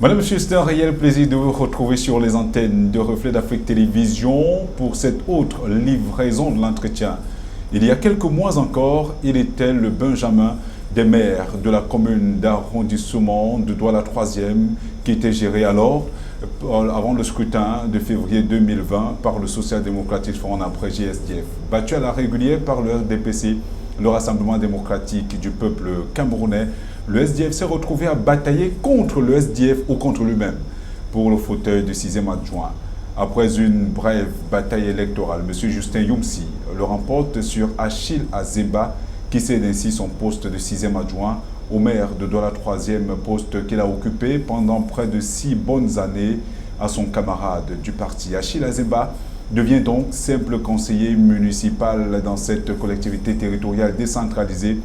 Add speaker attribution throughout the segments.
Speaker 1: Madame, Monsieur, c'est un réel plaisir de vous retrouver sur les antennes de Reflet d'Afrique Télévision pour cette autre livraison de l'entretien. Il y a quelques mois encore, il était le Benjamin des maires de la commune d'arrondissement de Douala 3e qui était géré alors, avant le scrutin de février 2020, par le Social-Démocratique Front abrégé SDF. Battu à la régulière par le RDPC, le Rassemblement démocratique du peuple camerounais, le SDF s'est retrouvé à batailler contre le SDF ou contre lui-même pour le fauteuil de 6e adjoint. Après une brève bataille électorale, M. Justin Youmsi le remporte sur Achille Azeba, qui cède ainsi son poste de 6e adjoint au maire de Douala 3e, poste qu'il a occupé pendant près de 6 bonnes années à son camarade du parti. Achille Azeba devient donc simple conseiller municipal dans cette collectivité territoriale décentralisée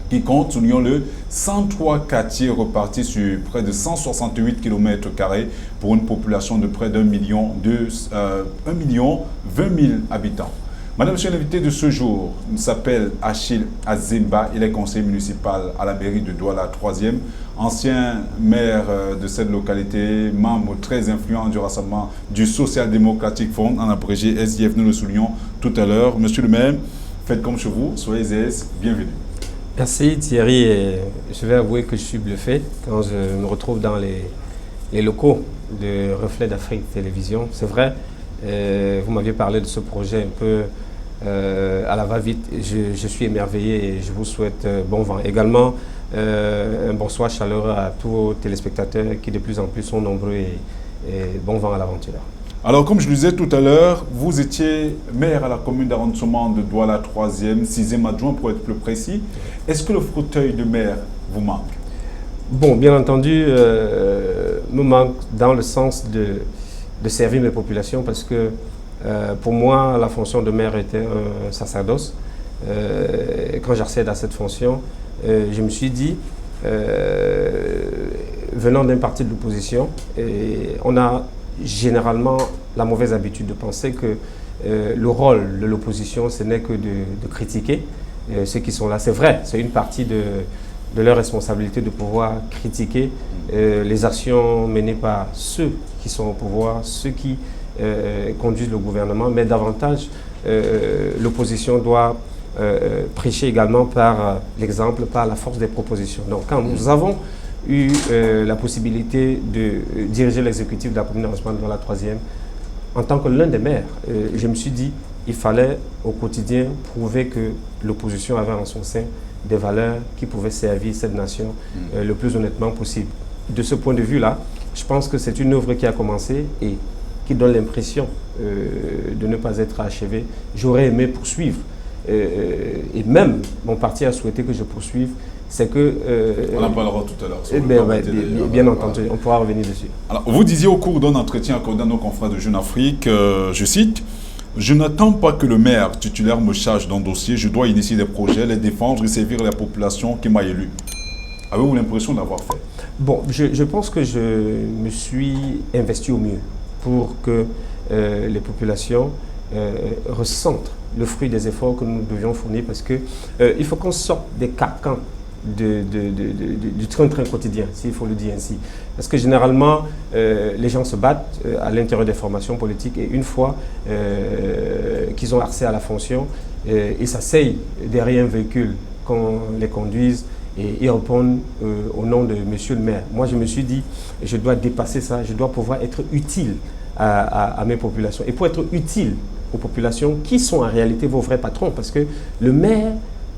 Speaker 1: qui compte, soulignons-le, 103 quartiers repartis sur près de 168 km² pour une population de près d'1 million 20 000 habitants. Madame, monsieur l'invité de ce jour s'appelle Achille Azeba, il est conseiller municipal à la mairie de Douala 3e, ancien maire de cette localité, membre très influent du rassemblement du Social-Démocratique Front, en abrégé SDF, nous le soulignons tout à l'heure. Monsieur le maire, faites comme chez vous, soyez aise, bienvenue.
Speaker 2: Merci Thierry, et je vais avouer que je suis bluffé quand je me retrouve dans les locaux de Reflet d'Afrique Télévision. C'est vrai, vous m'aviez parlé de ce projet un peu à la va-vite. Je suis émerveillé et je vous souhaite bon vent. Également, un bonsoir chaleureux à tous vos téléspectateurs qui de plus en plus sont nombreux et bon vent à l'aventure.
Speaker 1: Alors, comme je le disais tout à l'heure, vous étiez maire à la commune d'arrondissement de Douala 3e, 6e adjoint pour être plus précis. Est-ce que le fauteuil de maire vous manque?
Speaker 2: Bon, bien entendu, me manque dans le sens de servir mes populations parce que pour moi, la fonction de maire était un sacerdoce. Quand j'accède à cette fonction, je me suis dit, venant d'un parti de l'opposition, on a généralement la mauvaise habitude de penser que le rôle de l'opposition, ce n'est que de critiquer ceux qui sont là. C'est vrai, c'est une partie de leur responsabilité de pouvoir critiquer les actions menées par ceux qui sont au pouvoir, ceux qui conduisent le gouvernement, mais davantage l'opposition doit prêcher également par l'exemple, par la force des propositions. Donc quand nous avons eu la possibilité de diriger l'exécutif de la commune d'arrondissement de Douala 3e, en tant que l'un des maires, je me suis dit qu'il fallait au quotidien prouver que l'opposition avait en son sein des valeurs qui pouvaient servir cette nation le plus honnêtement possible. De ce point de vue-là, je pense que c'est une œuvre qui a commencé et qui donne l'impression de ne pas être achevée. J'aurais aimé poursuivre et même mon parti a souhaité que je poursuive. C'est que...
Speaker 1: on en parlera tout à l'heure.
Speaker 2: Bien entendu, on pourra revenir dessus.
Speaker 1: Alors, vous disiez au cours d'un entretien accordé à nos confrères de Jeune Afrique, je cite, « Je n'attends pas que le maire titulaire me charge d'un dossier, je dois initier des projets, les défendre et servir la population qui m'a élu. » Avez-vous l'impression d'avoir fait?
Speaker 2: Bon, je pense que je me suis investi au mieux pour que les populations ressentent le fruit des efforts que nous devions fournir parce qu'il faut qu'on sorte des carcans du train-train quotidien, s'il faut le dire ainsi. Parce que généralement, les gens se battent à l'intérieur des formations politiques et une fois qu'ils ont accès à la fonction, ils s'asseyent derrière un véhicule qu'on les conduise et ils répondent au nom de monsieur le maire. Moi, je me suis dit, je dois dépasser ça, je dois pouvoir être utile à mes populations. Et pour être utile aux populations, qui sont en réalité vos vrais patrons? Parce que le maire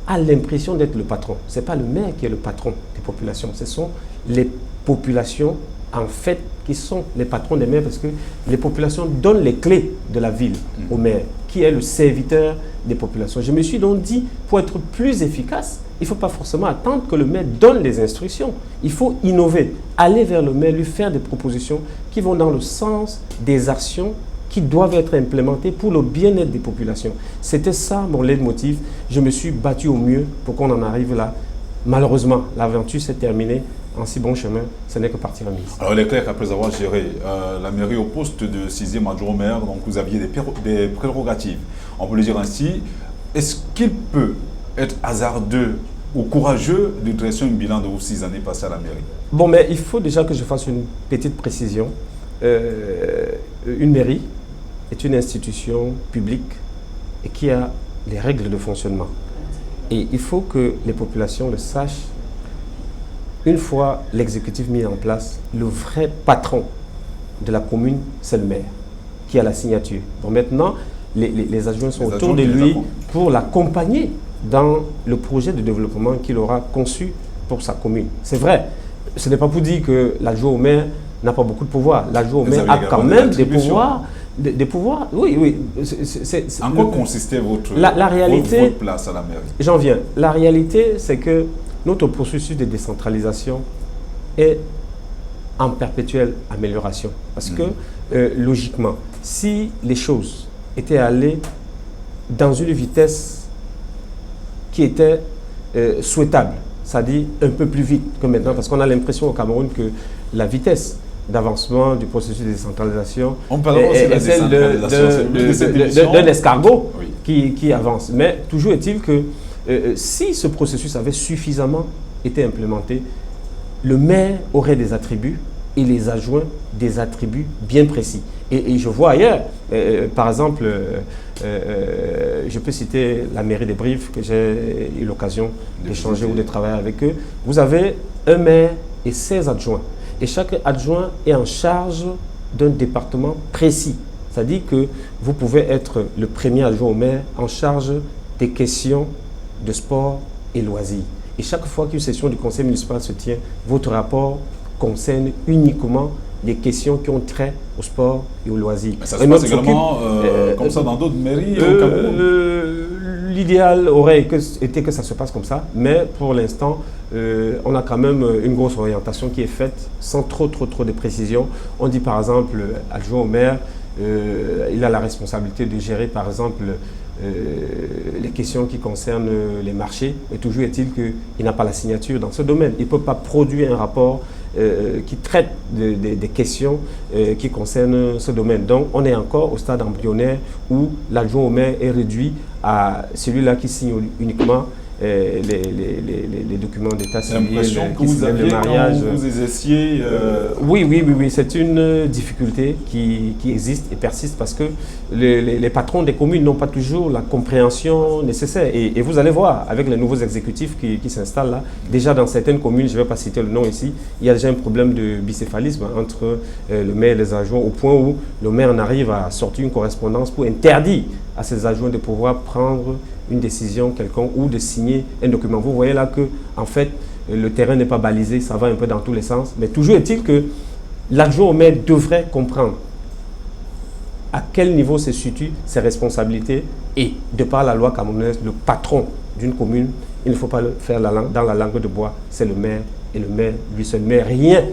Speaker 2: a l'impression d'être le patron. Ce n'est pas le maire qui est le patron des populations, ce sont les populations en fait qui sont les patrons des maires parce que les populations donnent les clés de la ville au maire, qui est le serviteur des populations. Je me suis donc dit, pour être plus efficace, il ne faut pas forcément attendre que le maire donne les instructions. Il faut innover, aller vers le maire, lui faire des propositions qui vont dans le sens des actions qui doivent être implémentées pour le bien-être des populations. C'était ça mon leitmotiv. Je me suis battu au mieux pour qu'on en arrive là. Malheureusement, l'aventure s'est terminée en si bon chemin, ce n'est que partie remise.
Speaker 1: Alors il est clair qu'après avoir géré la mairie au poste de 6e adjoint au maire, donc vous aviez des prérogatives. On peut le dire ainsi. Est-ce qu'il peut être hasardeux ou courageux de dresser un bilan de vos 6 années passées à la mairie?
Speaker 2: Bon, mais il faut déjà que je fasse une petite précision. Une mairie est une institution publique et qui a les règles de fonctionnement. Et il faut que les populations le sachent. Une fois l'exécutif mis en place, le vrai patron de la commune, c'est le maire, qui a la signature. Bon, maintenant, les adjoints sont autour de lui pour l'accompagner dans le projet de développement qu'il aura conçu pour sa commune. C'est vrai, ce n'est pas pour dire que l'adjoint au maire n'a pas beaucoup de pouvoir. L'adjoint au maire a quand même des pouvoirs. Des pouvoirs, oui, oui.
Speaker 1: En quoi consistait votre place à la mairie?
Speaker 2: J'en viens. La réalité, c'est que notre processus de décentralisation est en perpétuelle amélioration. Parce que, logiquement, si les choses étaient allées dans une vitesse qui était souhaitable, c'est-à-dire un peu plus vite que maintenant, parce qu'on a l'impression au Cameroun que la vitesse d'avancement du processus de décentralisation est celle d'un escargot qui avance. Mais toujours est-il que si ce processus avait suffisamment été implémenté, le maire aurait des attributs et les adjoints des attributs bien précis. Et je vois ailleurs, par exemple, je peux citer la mairie des Brives, que j'ai eu l'occasion d'échanger ou de travailler avec eux. Vous avez un maire et 16 adjoints. Et chaque adjoint est en charge d'un département précis. C'est-à-dire que vous pouvez être le premier adjoint au maire en charge des questions de sport et loisirs. Et chaque fois qu'une session du conseil municipal se tient, votre rapport concerne uniquement les questions qui ont trait au sport et au loisir.
Speaker 1: Ça se passe également comme ça dans d'autres mairies au Cameroun?
Speaker 2: L'idéal aurait été que ça se passe comme ça, mais pour l'instant, on a quand même une grosse orientation qui est faite sans trop de précision. On dit par exemple, adjoint au maire, il a la responsabilité de gérer par exemple les questions qui concernent les marchés, mais toujours est-il qu'il n'a pas la signature dans ce domaine. Il ne peut pas produire un rapport qui traite des questions qui concernent ce domaine. Donc on est encore au stade embryonnaire où l'adjoint au maire est réduit à celui-là qui signe uniquement les documents d'état civil,
Speaker 1: que vous aviez le mariage. Quand vous exerciez
Speaker 2: Oui, c'est une difficulté qui existe et persiste parce que les patrons des communes n'ont pas toujours la compréhension nécessaire. Et vous allez voir, avec les nouveaux exécutifs qui s'installent là, déjà dans certaines communes, je ne vais pas citer le nom ici, il y a déjà un problème de bicéphalisme entre le maire et les adjoints, au point où le maire en arrive à sortir une correspondance pour interdire à ses adjoints de pouvoir prendre une décision quelconque ou de signer un document. Vous voyez là que, en fait, le terrain n'est pas balisé, ça va un peu dans tous les sens. Mais toujours est-il que l'adjoint au maire devrait comprendre à quel niveau se situent ses responsabilités et, de par la loi camerounaise, le patron d'une commune, il ne faut pas le faire dans la langue de bois, c'est le maire et le maire lui seul. Mais rien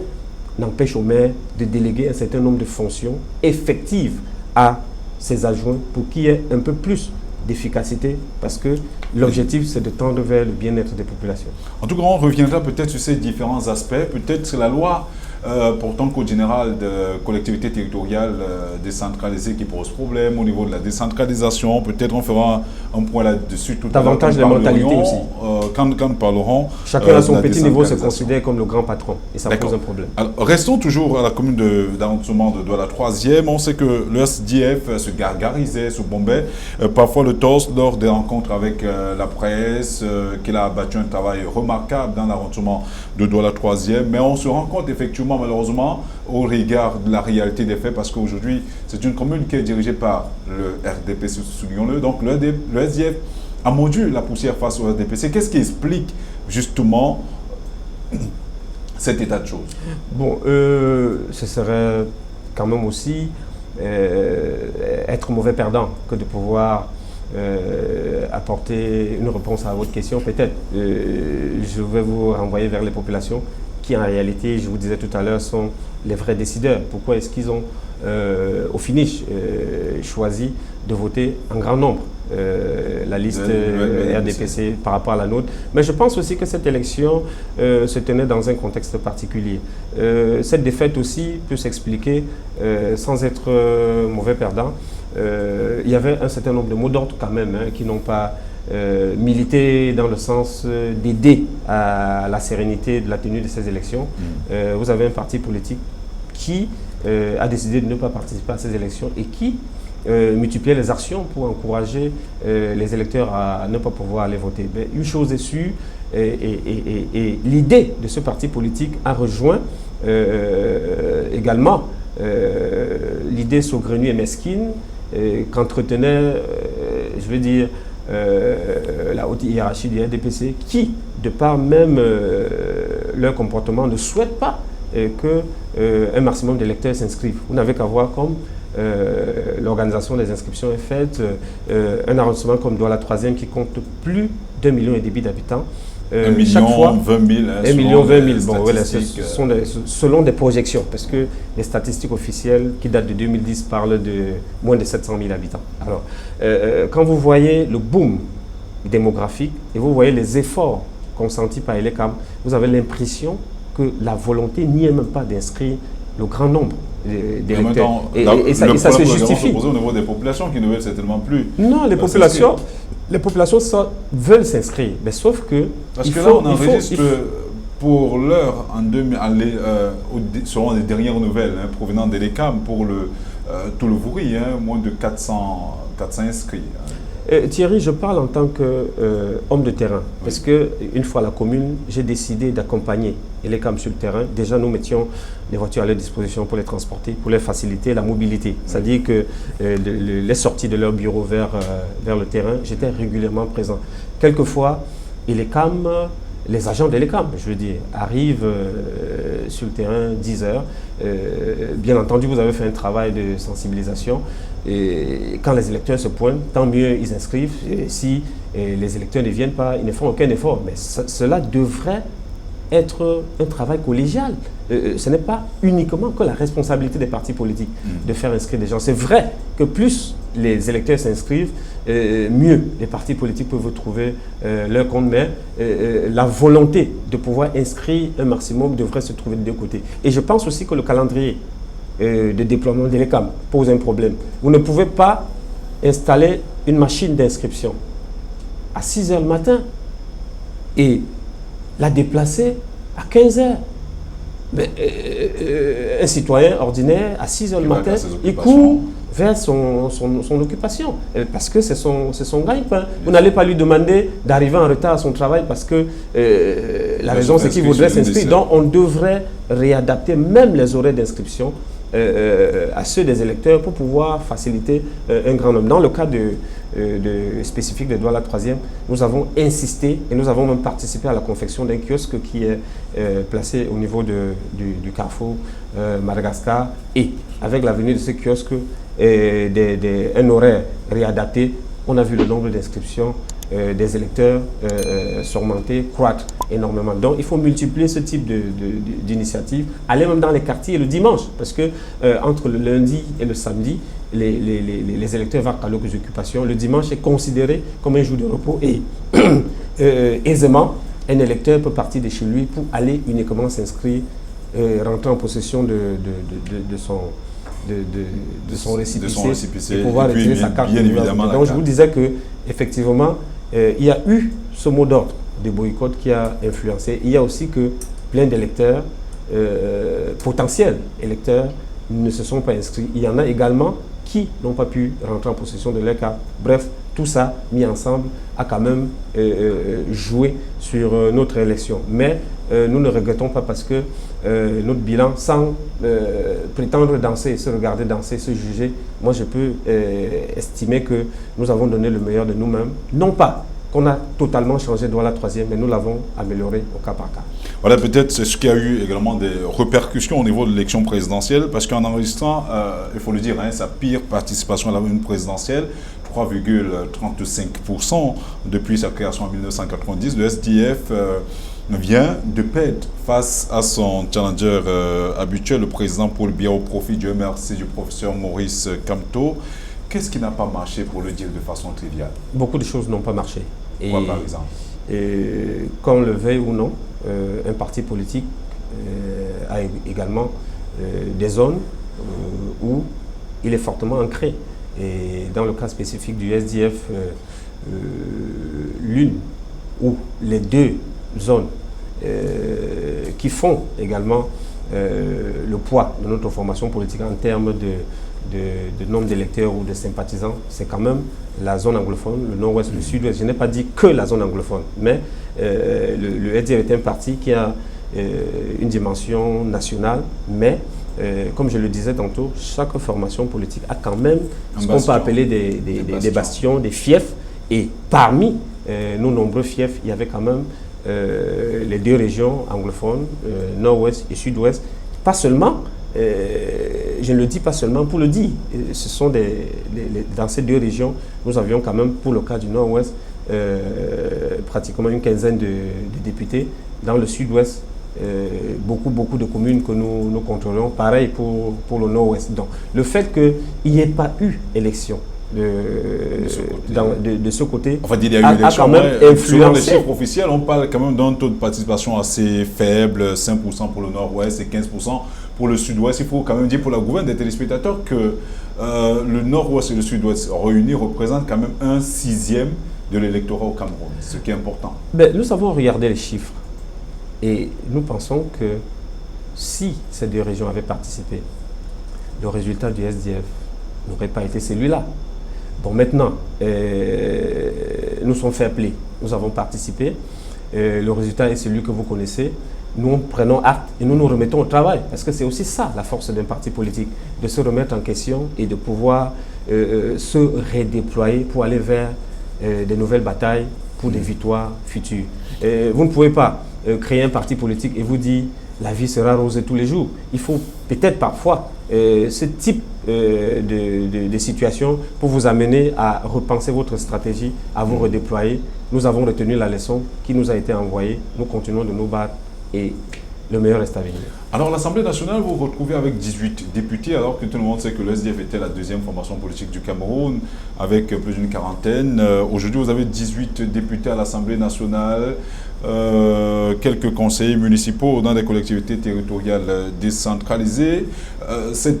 Speaker 2: n'empêche au maire de déléguer un certain nombre de fonctions effectives à ses adjoints pour qu'il y ait un peu plus d'efficacité, parce que l'objectif c'est de tendre vers le bien-être des populations.
Speaker 1: En tout cas, on reviendra peut-être sur ces différents aspects. Peut-être sur la loi portant code général de collectivité territoriale décentralisée qui pose problème au niveau de la décentralisation. Peut-être on fera un point là-dessus tout à l'heure.
Speaker 2: Davantage les mentalités aussi.
Speaker 1: Quand nous parlerons.
Speaker 2: Chacun à son petit niveau se considère comme le grand patron et ça pose un problème.
Speaker 1: Alors, restons toujours à la commune d'arrondissement de Douala 3e. On sait que le SDF se gargarisait sous Bombay, parfois le torse lors des rencontres avec la presse, qu'il a abattu un travail remarquable dans l'arrondissement de Douala 3e. Mais on se rend compte effectivement, malheureusement, au regard de la réalité des faits, parce qu'aujourd'hui, c'est une commune qui est dirigée par le RDP, soulignons-le. Donc le SDF a mordu la poussière face au RDPC. Qu'est-ce qui explique justement cet état de choses?
Speaker 2: Bon, ce serait quand même aussi être mauvais perdant que de pouvoir apporter une réponse à votre question. Peut-être, je vais vous renvoyer vers les populations qui en réalité, je vous disais tout à l'heure, sont les vrais décideurs. Pourquoi est-ce qu'ils ont au finish choisi de voter en grand nombre la liste RDPC par rapport à la nôtre? Mais je pense aussi que cette élection se tenait dans un contexte particulier. Cette défaite aussi peut s'expliquer sans être mauvais perdant. Il y avait un certain nombre de mots d'ordre quand même qui n'ont pas milité dans le sens d'aider à la sérénité de la tenue de ces élections. Vous avez un parti politique qui a décidé de ne pas participer à ces élections et qui multiplier les actions pour encourager les électeurs à ne pas pouvoir aller voter. Mais une chose est sûre, et l'idée de ce parti politique a rejoint également l'idée saugrenue et mesquine qu'entretenait, je veux dire, la haute hiérarchie du RDPC, qui, de par même leur comportement, ne souhaite pas qu'un maximum d'électeurs s'inscrivent. Vous n'avez qu'à voir comme l'organisation des inscriptions est faite, un arrondissement comme Douala 3e qui compte plus d'1,5 million d'habitants.
Speaker 1: 1 million
Speaker 2: chaque fois,
Speaker 1: 20 000.
Speaker 2: 1 million 20 000. Bon, voilà, ce sont selon des projections, parce que les statistiques officielles qui datent de 2010 parlent de moins de 700 000 habitants. Alors, quand vous voyez le boom démographique et vous voyez les efforts consentis par l'ECAM, vous avez l'impression que la volonté n'y est même pas d'inscrire le grand nombre d'électeurs. Et ça se justifie.
Speaker 1: Au niveau des populations qui ne veulent certainement plus.
Speaker 2: Non, les populations veulent s'inscrire, mais sauf que...
Speaker 1: Parce que là, on enregistre pour l'heure, selon les dernières nouvelles provenant de l'ECAM, pour tout le Vouri, moins de 400 inscrits.
Speaker 2: Thierry, je parle en tant qu'homme de terrain, parce qu'une fois à la commune, j'ai décidé d'accompagner l'ECAM sur le terrain. Déjà, nous mettions les voitures à leur disposition pour les transporter, pour les faciliter la mobilité. C'est-à-dire que les sorties de leur bureau vers le terrain, j'étais régulièrement présent. Quelquefois, l'ECAM, les agents de l'ECAM, je veux dire, arrivent sur le terrain 10 heures. Bien entendu, vous avez fait un travail de sensibilisation. Et quand les électeurs se pointent, tant mieux, ils inscrivent. Et si les électeurs ne viennent pas, ils ne font aucun effort. Mais cela devrait être un travail collégial. Ce n'est pas uniquement que la responsabilité des partis politiques de faire inscrire des gens. C'est vrai que plus les électeurs s'inscrivent, mieux les partis politiques peuvent trouver leur compte. Mais la volonté de pouvoir inscrire un maximum devrait se trouver de deux côtés. Et je pense aussi que le calendrier de déploiement de l'ECAM pose un problème. Vous ne pouvez pas installer une machine d'inscription à 6 h le matin et la déplacer à 15 h. Un citoyen ordinaire, à 6 h le matin, il court vers son occupation, parce que c'est son gagne-pain. Vous n'allez pas lui demander d'arriver en retard à son travail parce que la raison c'est qu'il voudrait s'inscrire. Donc on devrait réadapter même les horaires d'inscription à ceux des électeurs pour pouvoir faciliter un grand nombre. Dans le cas spécifique de Douala 3e, nous avons insisté et nous avons même participé à la confection d'un kiosque qui est placé au niveau du carrefour Madagascar, et avec la venue de ce kiosque un horaire réadapté, on a vu le nombre d'inscriptions des électeurs s'augmenter, croître énormément. Donc il faut multiplier ce type d'initiatives, aller même dans les quartiers le dimanche, parce que entre le lundi et le samedi, les électeurs vont à leurs occupations. Le dimanche est considéré comme un jour de repos et aisément, un électeur peut partir de chez lui pour aller uniquement s'inscrire, rentrer en possession de son récépissé et pouvoir retirer sa carte. Donc je vous disais que effectivement, il y a eu ce mot d'ordre de boycott qui a influencé. Il y a aussi que plein d'électeurs, potentiels électeurs, ne se sont pas inscrits. Il y en a également qui n'ont pas pu rentrer en possession de leur carte. Bref, tout ça mis ensemble a quand même joué sur notre élection. Mais nous ne regrettons pas, parce que notre bilan, sans prétendre danser, se regarder danser, se juger, moi je peux estimer que nous avons donné le meilleur de nous-mêmes. Non pas qu'on a totalement changé Douala 3e, mais nous l'avons amélioré au cas par cas. Voilà, peut-être c'est ce qui a eu également des répercussions au niveau de l'élection présidentielle, parce qu'en enregistrant, il faut le dire, sa pire participation à la présidentielle, 3,35% depuis sa création en 1990, le SDF vient de perdre face à son challenger habituel, le président Paul Biya, au profit, Dieu merci, du professeur Maurice Kamto. Qu'est-ce qui n'a pas marché, pour le dire de façon triviale? Beaucoup de choses n'ont pas marché. Quoi, par exemple? Qu'on le veuille ou non, un parti politique a également des zones où il est fortement ancré. Et dans le cas spécifique du SDF, l'une ou les deux zones qui font également le poids de notre formation politique en termes de nombre d'électeurs ou de sympathisants, c'est quand même la zone anglophone, le nord-ouest, le sud-ouest. Je n'ai pas dit que la zone anglophone, mais le SDF est un parti qui a une dimension nationale, mais comme je le disais tantôt, chaque formation politique a quand même ce qu'on peut appeler des bastions, des fiefs, et parmi nos nombreux fiefs, il y avait quand même les deux régions anglophones, nord-ouest et sud-ouest, pas seulement, je ne le dis pas seulement pour le dire, ce sont dans ces deux régions, nous avions quand même, pour le cas du nord-ouest, pratiquement une quinzaine de députés. Dans le sud-ouest, beaucoup de communes que nous contrôlons, pareil pour le nord-ouest. Donc, le fait qu'il n'y ait pas eu élection de ce côté,
Speaker 1: en fait, il y a eu élection,
Speaker 2: quand même
Speaker 1: selon les chiffres officiels, on parle quand même d'un taux de participation assez faible, 5% pour le nord-ouest et 15% pour le sud-ouest. Il faut quand même dire pour la gouverne des téléspectateurs que le nord-ouest et le sud-ouest réunis représentent quand même 1/6 de l'électorat au Cameroun, ce qui est important.
Speaker 2: Ben, nous avons regardé les chiffres et nous pensons que si ces deux régions avaient participé, le résultat du SDF n'aurait pas été celui-là. Bon, maintenant, nous sommes fair play, nous avons participé, le résultat est celui que vous connaissez, nous prenons acte et nous nous remettons au travail, parce que c'est aussi ça la force d'un parti politique, de se remettre en question et de pouvoir se redéployer pour aller vers des nouvelles batailles pour des victoires futures. Vous ne pouvez pas créer un parti politique et vous dire la vie sera rose tous les jours. Il faut peut-être parfois ce type de situation pour vous amener à repenser votre stratégie, à vous redéployer. Nous avons retenu la leçon qui nous a été envoyée. Nous continuons de nous battre et le meilleur reste à venir.
Speaker 1: Alors, l'Assemblée nationale, vous vous retrouvez avec 18 députés, alors que tout le monde sait que le SDF était la deuxième formation politique du Cameroun, avec plus d'une quarantaine. Aujourd'hui, vous avez 18 députés à l'Assemblée nationale, quelques conseillers municipaux dans des collectivités territoriales décentralisées. Ces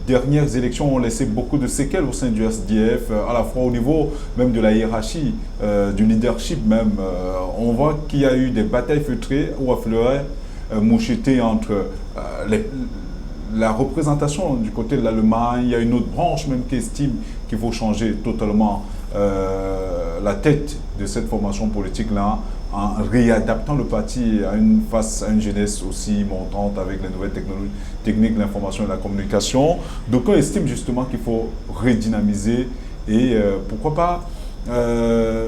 Speaker 1: dernières élections ont laissé beaucoup de séquelles au sein du SDF, à la fois au niveau même de la hiérarchie, du leadership même. On voit qu'il y a eu des batailles feutrées ou affleurées, mouchetées entre la représentation du côté de l'Allemagne. Il y a une autre branche même qui estime qu'il faut changer totalement la tête de cette formation politique-là, en réadaptant le parti face à une jeunesse aussi montante avec les nouvelles techniques de l'information et de la communication. Donc on estime justement qu'il faut redynamiser et pourquoi pas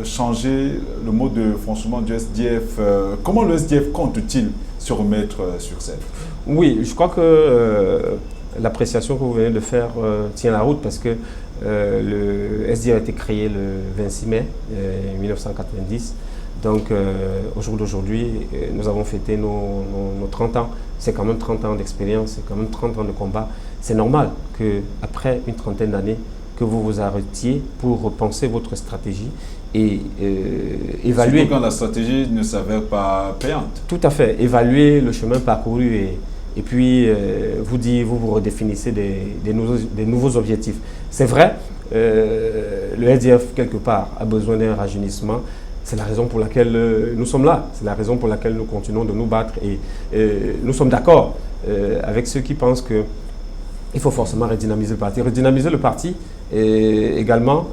Speaker 1: changer le mode de fonctionnement du SDF. Comment le SDF compte-t-il se remettre sur scène?
Speaker 2: Oui, je crois que l'appréciation que vous venez de faire tient la route parce que le SDF a été créé le 26 mai 1990. Donc, au jour d'aujourd'hui, nous avons fêté nos 30 ans. C'est quand même 30 ans d'expérience, c'est quand même 30 ans de combat. C'est normal qu'après une trentaine d'années, que vous vous arrêtiez pour repenser votre stratégie et évaluer.
Speaker 1: Surtout quand la stratégie ne s'avère pas payante.
Speaker 2: Tout à fait. Évaluer le chemin parcouru et puis vous redéfinissez des nouveaux objectifs. C'est vrai, le SDF, quelque part, a besoin d'un rajeunissement. C'est la raison pour laquelle nous sommes là. C'est la raison pour laquelle nous continuons de nous battre. Et nous sommes d'accord avec ceux qui pensent qu'il faut forcément redynamiser le parti. Redynamiser le parti également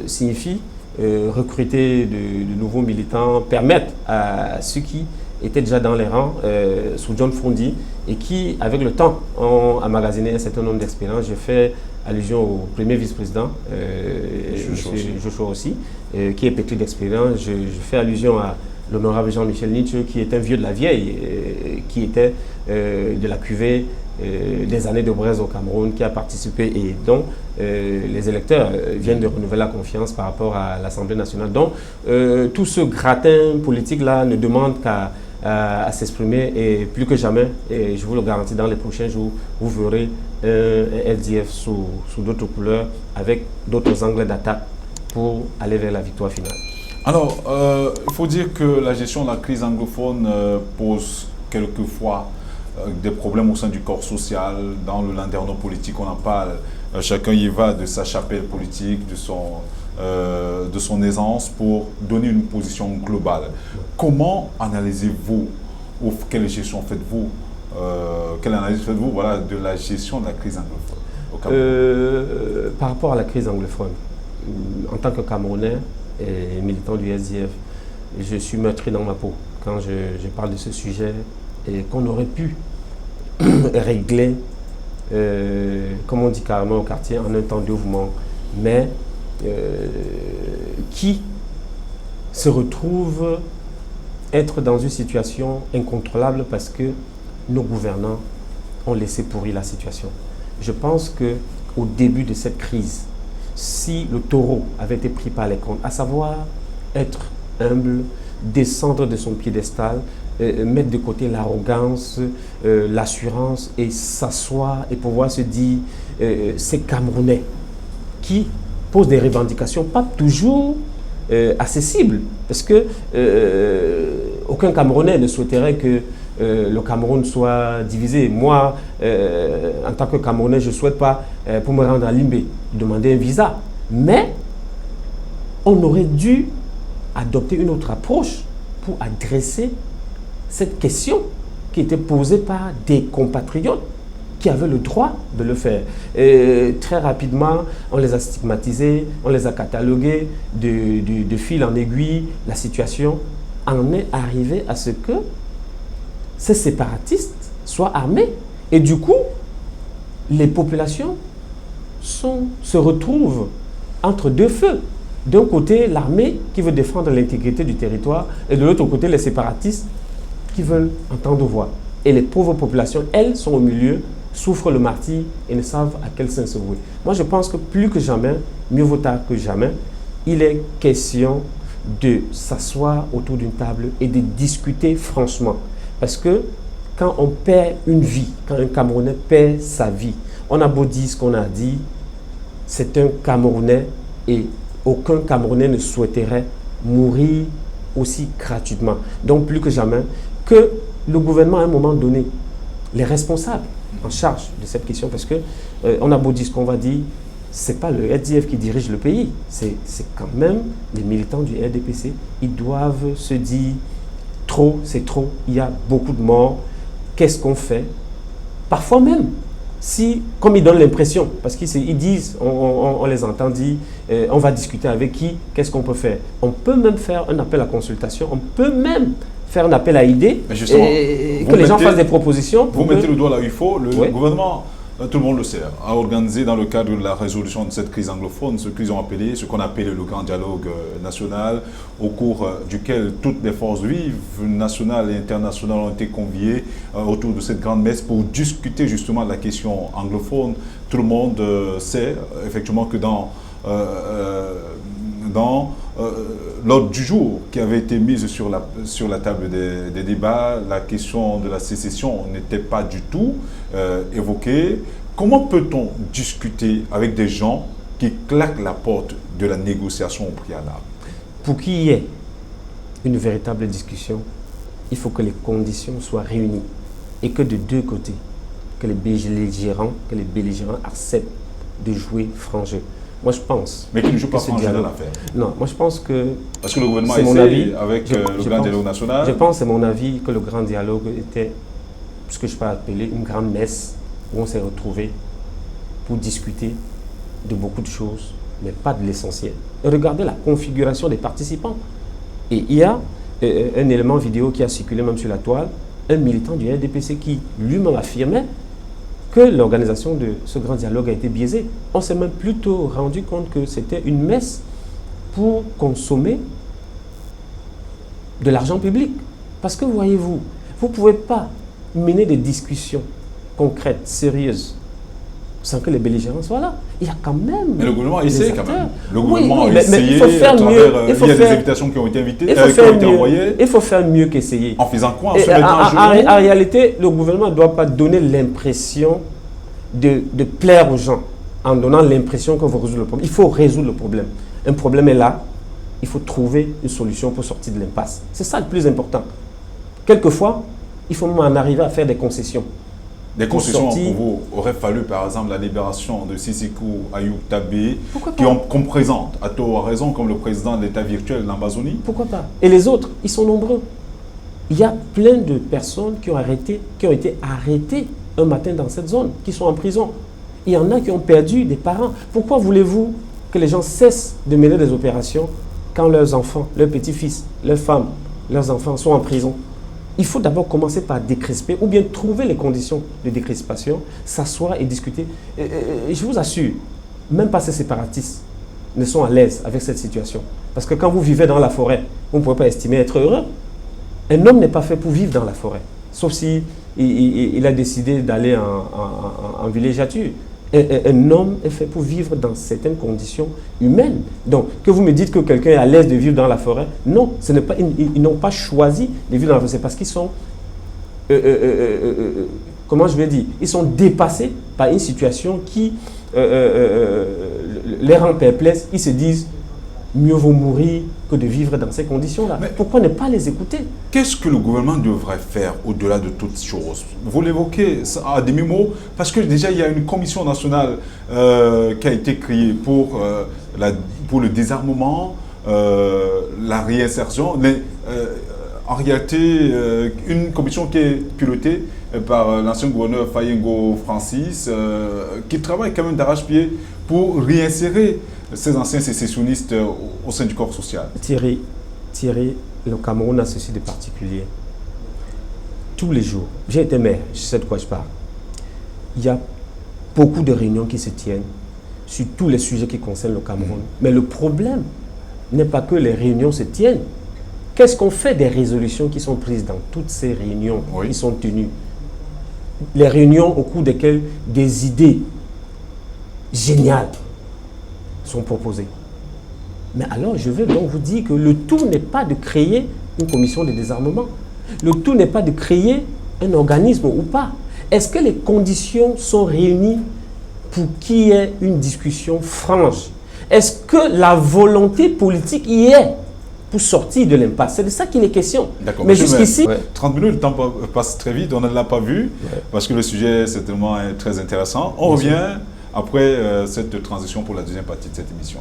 Speaker 2: signifie recruter de nouveaux militants, permettre à ceux qui étaient déjà dans les rangs sous John Frondi et qui, avec le temps, ont emmagasiné un certain nombre d'expériences. J'ai fait allusion au premier vice-président, Joshua aussi, qui est pétri d'expérience. Je fais allusion à l'honorable Jean-Michel Nietzsche, qui est un vieux de la vieille, qui était de la cuvée des années de Braise au Cameroun, qui a participé et dont les électeurs viennent de renouveler la confiance par rapport à l'Assemblée nationale. Donc, tout ce gratin politique-là ne demande qu'à s'exprimer et plus que jamais, et je vous le garantis, dans les prochains jours, vous verrez un LDF sous d'autres couleurs, avec d'autres angles d'attaque pour aller vers la victoire finale.
Speaker 1: Alors, il faut dire que la gestion de la crise anglophone pose quelquefois des problèmes au sein du corps social, dans le landerneau politique, on en parle chacun y va de sa chapelle politique, de son aisance pour donner une position globale. Comment analysez-vous, ou quelle gestion faites-vous, quelle analyse faites-vous voilà, de la gestion de la crise anglophone au Cameroun?
Speaker 2: Par rapport à la crise anglophone, en tant que Camerounais et militant du SDF, je suis meurtri dans ma peau quand je parle de ce sujet et qu'on aurait pu régler, comme on dit carrément au quartier, en un temps de mouvement, mais qui se retrouve être dans une situation incontrôlable parce que nos gouvernants ont laissé pourrir la situation. Je pense qu'au début de cette crise, si le taureau avait été pris par les cornes, à savoir être humble, descendre de son piédestal, mettre de côté l'arrogance, l'assurance et s'asseoir et pouvoir se dire ces Camerounais qui posent des revendications pas toujours accessibles parce que aucun Camerounais ne souhaiterait que le Cameroun soit divisé. Moi, en tant que Camerounais, je ne souhaite pas, pour me rendre à Limbé, demander un visa. Mais on aurait dû adopter une autre approche pour adresser cette question qui était posée par des compatriotes qui avaient le droit de le faire. Et très rapidement, on les a stigmatisés, on les a catalogués de fil en aiguille. La situation en est arrivée à ce que ces séparatistes soient armés. Et du coup, les populations se retrouvent entre deux feux. D'un côté, l'armée qui veut défendre l'intégrité du territoire et de l'autre côté, les séparatistes qui veulent entendre voix. Et les pauvres populations, elles, sont au milieu, souffrent le martyre et ne savent à quel sein se vouer. Moi, je pense que plus que jamais, mieux vaut tard que jamais, il est question de s'asseoir autour d'une table et de discuter franchement. Parce que quand on perd une vie, quand un Camerounais perd sa vie, on a beau dire ce qu'on a dit, c'est un Camerounais et aucun Camerounais ne souhaiterait mourir aussi gratuitement. Donc plus que jamais, que le gouvernement à un moment donné, les responsables en charge de cette question, parce que on a beau dire ce qu'on va dire, ce n'est pas le SDF qui dirige le pays, c'est quand même les militants du RDPC. Ils doivent se dire, trop, c'est trop, il y a beaucoup de morts, qu'est-ce qu'on fait? Parfois même, si, comme ils donnent l'impression, parce qu'ils disent, on les entend dire, on va discuter avec qui, qu'est-ce qu'on peut faire? On peut même faire un appel à consultation, on peut même faire un appel à idées, et que les gens fassent des propositions.
Speaker 1: Vous mettez le doigt là où il faut. Le gouvernement, tout le monde le sait, a organisé dans le cadre de la résolution de cette crise anglophone ce qu'ils ont appelé, ce qu'on appelle le grand dialogue national, au cours duquel toutes les forces vives nationales et internationales ont été conviées autour de cette grande messe pour discuter justement de la question anglophone. Tout le monde sait effectivement que dans l'ordre du jour qui avait été mise sur la table des débats, la question de la sécession n'était pas du tout évoquée. Comment peut-on discuter avec des gens qui claquent la porte de la négociation au préalable?
Speaker 2: Pour qu'il y ait une véritable discussion, il faut que les conditions soient réunies et que de deux côtés, que les belligérants acceptent de jouer franc jeu. Moi, je pense...
Speaker 1: Mais qui ne joue pas franc jeu dans l'affaire?
Speaker 2: Non, moi, je pense que...
Speaker 1: Parce que le gouvernement essaie avec le grand dialogue national.
Speaker 2: Je pense, c'est mon avis, que le grand dialogue était ce que je peux appeler une grande messe où on s'est retrouvés pour discuter de beaucoup de choses, mais pas de l'essentiel. Regardez la configuration des participants. Et il y a un élément vidéo qui a circulé même sur la toile, un militant du RDPC qui lui-même affirmait que l'organisation de ce grand dialogue a été biaisée. On s'est même plutôt rendu compte que c'était une messe pour consommer de l'argent public. Parce que voyez-vous, vous ne pouvez pas mener des discussions concrètes, sérieuses, sans que les belligérants soient là. Il y a quand même...
Speaker 1: Mais le gouvernement a essayé quand même. Le gouvernement a
Speaker 2: essayé
Speaker 1: à travers... Il y a des invitations qui ont été envoyées.
Speaker 2: Il faut faire mieux qu'essayer.
Speaker 1: En faisant quoi?
Speaker 2: En réalité, le gouvernement ne doit pas donner l'impression de plaire aux gens en donnant l'impression qu'on va résoudre le problème. Il faut résoudre le problème. Un problème est là. Il faut trouver une solution pour sortir de l'impasse. C'est ça le plus important. Quelquefois, il faut même en arriver à faire des concessions.
Speaker 1: Des concessions pour vous aurait fallu, par exemple, la libération de Sisikou Ayoub Tabé, qu'on présente, à tort ou à raison, comme le président de l'État virtuel d'Amazonie.
Speaker 2: Pourquoi pas? Et les autres, ils sont nombreux. Il y a plein de personnes qui ont été arrêtées un matin dans cette zone, qui sont en prison. Il y en a qui ont perdu des parents. Pourquoi voulez-vous que les gens cessent de mener des opérations quand leurs enfants, leurs petits-fils, leurs femmes, leurs enfants sont en prison? Il faut d'abord commencer par décrisper ou bien trouver les conditions de décrispation, s'asseoir et discuter. Et je vous assure, même pas ces séparatistes ne sont à l'aise avec cette situation. Parce que quand vous vivez dans la forêt, vous ne pouvez pas estimer être heureux. Un homme n'est pas fait pour vivre dans la forêt, sauf si il a décidé d'aller en villégiature. Un homme est fait pour vivre dans certaines conditions humaines. Donc, que vous me dites que quelqu'un est à l'aise de vivre dans la forêt, non, ce n'est pas, ils n'ont pas choisi de vivre dans la forêt. C'est parce qu'ils sont, comment je vais dire, ils sont dépassés par une situation qui les rend perplexes. Ils se disent, mieux vaut mourir que de vivre dans ces conditions-là. Pourquoi ne pas les écouter?
Speaker 1: Qu'est-ce que le gouvernement devrait faire au-delà de toutes choses? Vous l'évoquez à demi-mot, parce que déjà il y a une commission nationale qui a été créée pour le désarmement, la réinsertion. En réalité, une commission qui est pilotée par l'ancien gouverneur Fayengo Francis, qui travaille quand même d'arrache-pied pour réinsérer ces anciens sécessionnistes au sein du corps social.
Speaker 2: Thierry, le Cameroun a ceci de particulier. Tous les jours, j'ai été maire, je sais de quoi je parle. Il y a beaucoup de réunions qui se tiennent sur tous les sujets qui concernent le Cameroun. Mais le problème n'est pas que les réunions se tiennent. Qu'est-ce qu'on fait des résolutions qui sont prises dans toutes ces réunions qui sont tenues? Les réunions au cours desquelles des idées géniales sont proposées. Mais alors, je veux donc vous dire que le tout n'est pas de créer une commission de désarmement. Le tout n'est pas de créer un organisme ou pas. Est-ce que les conditions sont réunies pour qu'il y ait une discussion franche? Est-ce que la volonté politique y est pour sortir de l'impasse? C'est de ça qu'il est question.
Speaker 1: Mais jusqu'ici... 30 minutes, le temps passe très vite, on ne l'a pas vu, parce que le sujet, c'est tellement très intéressant. On revient après cette transition pour la deuxième partie de cette émission.